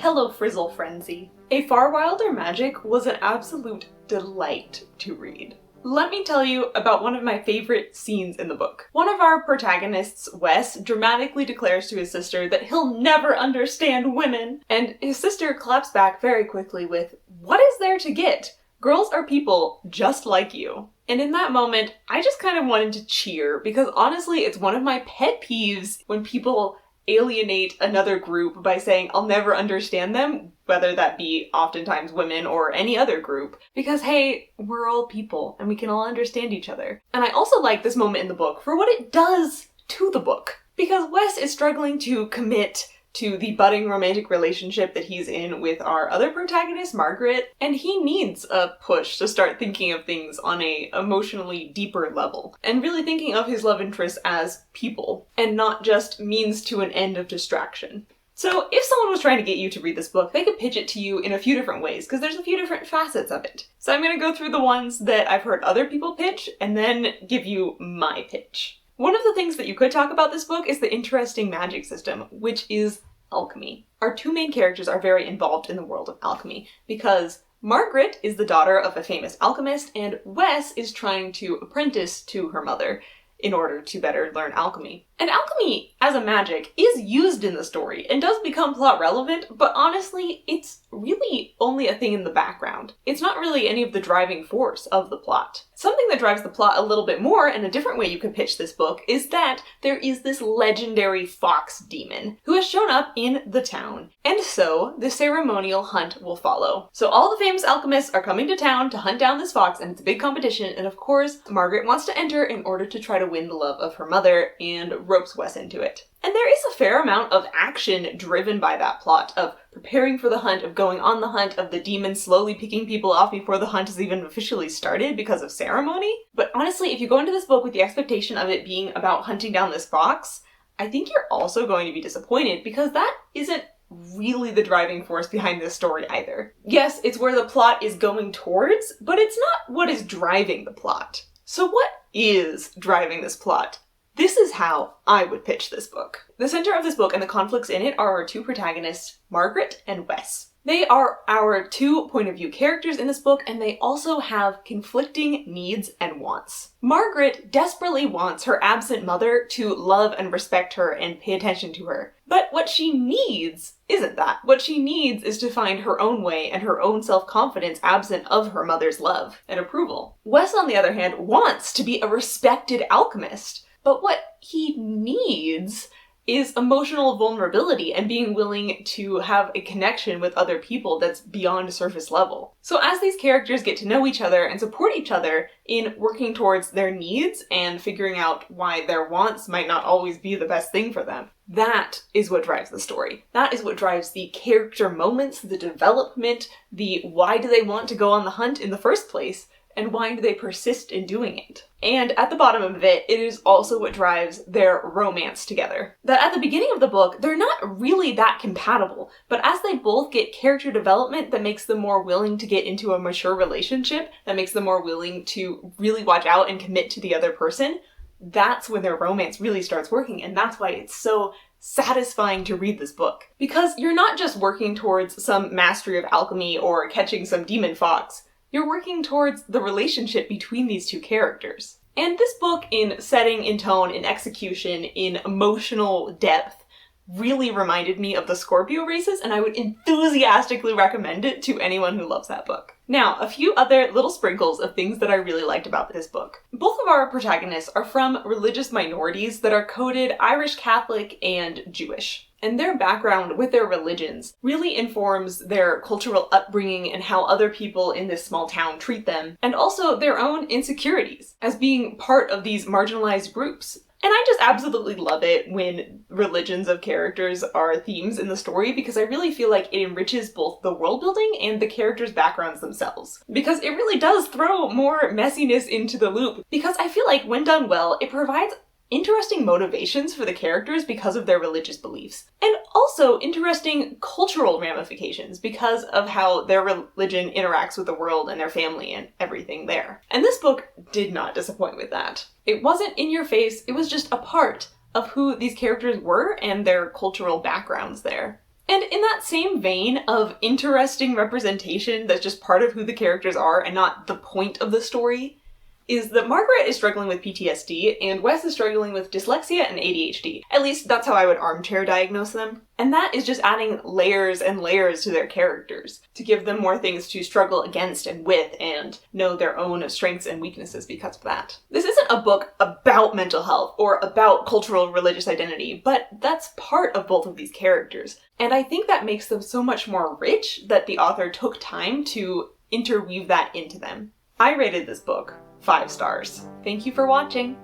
Hello Frizzle frenzy. A Far Wilder Magic was an absolute delight to read. Let me tell you about one of my favorite scenes in the book. One of our protagonists, Wes, dramatically declares to his sister that he'll never understand women, and his sister claps back very quickly with, "What is there to get? Girls are people just like you." And in that moment, I just kind of wanted to cheer, because honestly, it's one of my pet peeves when people alienate another group by saying, "I'll never understand them," whether that be oftentimes women or any other group, because hey, we're all people and we can all understand each other. And I also like this moment in the book for what it does to the book, because Wes is struggling to commit to the budding romantic relationship that he's in with our other protagonist, Margaret, and he needs a push to start thinking of things on a emotionally deeper level, and really thinking of his love interests as people, and not just means to an end of distraction. So if someone was trying to get you to read this book, they could pitch it to you in a few different ways, because there's a few different facets of it. So I'm going to go through the ones that I've heard other people pitch, and then give you my pitch. One of the things that you could talk about this book is the interesting magic system, which is alchemy. Our two main characters are very involved in the world of alchemy, because Margaret is the daughter of a famous alchemist, and Wes is trying to apprentice to her mother in order to better learn alchemy. And alchemy, as a magic, is used in the story and does become plot relevant, but honestly, it's really only a thing in the background. It's not really any of the driving force of the plot. Something that drives the plot a little bit more, and a different way you could pitch this book, is that there is this legendary fox demon who has shown up in the town. And so, the ceremonial hunt will follow. So all the famous alchemists are coming to town to hunt down this fox, and it's a big competition, and of course, Margaret wants to enter in order to try to win the love of her mother, and ropes Wes into it. And there is a fair amount of action driven by that plot, of preparing for the hunt, of going on the hunt, of the demon slowly picking people off before the hunt has even officially started because of ceremony. But honestly, if you go into this book with the expectation of it being about hunting down this fox, I think you're also going to be disappointed, because that isn't really the driving force behind this story either. Yes, it's where the plot is going towards, but it's not what is driving the plot. So what is driving this plot? This is how I would pitch this book. The center of this book and the conflicts in it are our two protagonists, Margaret and Wes. They are our two point of view characters in this book, and they also have conflicting needs and wants. Margaret desperately wants her absent mother to love and respect her and pay attention to her. But what she needs isn't that. What she needs is to find her own way and her own self-confidence absent of her mother's love and approval. Wes, on the other hand, wants to be a respected alchemist. But what he needs is emotional vulnerability and being willing to have a connection with other people that's beyond surface level. So as these characters get to know each other and support each other in working towards their needs and figuring out why their wants might not always be the best thing for them, that is what drives the story. That is what drives the character moments, the development, the why do they want to go on the hunt in the first place, and why do they persist in doing it? And at the bottom of it, it is also what drives their romance together. That at the beginning of the book, they're not really that compatible, but as they both get character development that makes them more willing to get into a mature relationship, that makes them more willing to really watch out and commit to the other person, that's when their romance really starts working, and that's why it's so satisfying to read this book. Because you're not just working towards some mastery of alchemy or catching some demon fox. You're working towards the relationship between these two characters. And this book, in setting, in tone, in execution, in emotional depth, really reminded me of the Scorpio races, and I would enthusiastically recommend it to anyone who loves that book. Now, a few other little sprinkles of things that I really liked about this book. Both of our protagonists are from religious minorities that are coded Irish Catholic and Jewish. And their background with their religions really informs their cultural upbringing and how other people in this small town treat them, and also their own insecurities as being part of these marginalized groups. And I just absolutely love it when religions of characters are themes in the story, because I really feel like it enriches both the world building and the characters' backgrounds themselves. Because it really does throw more messiness into the loop, because I feel like when done well, it provides interesting motivations for the characters because of their religious beliefs, and also interesting cultural ramifications because of how their religion interacts with the world and their family and everything there. And this book did not disappoint with that. It wasn't in your face, it was just a part of who these characters were and their cultural backgrounds there. And in that same vein of interesting representation that's just part of who the characters are and not the point of the story, is that Margaret is struggling with PTSD and Wes is struggling with dyslexia and ADHD. At least that's how I would armchair diagnose them. And that is just adding layers and layers to their characters, to give them more things to struggle against and with and know their own strengths and weaknesses because of that. This isn't a book about mental health or about cultural religious identity, but that's part of both of these characters. And I think that makes them so much more rich that the author took time to interweave that into them. I rated this book 5 stars. Thank you for watching.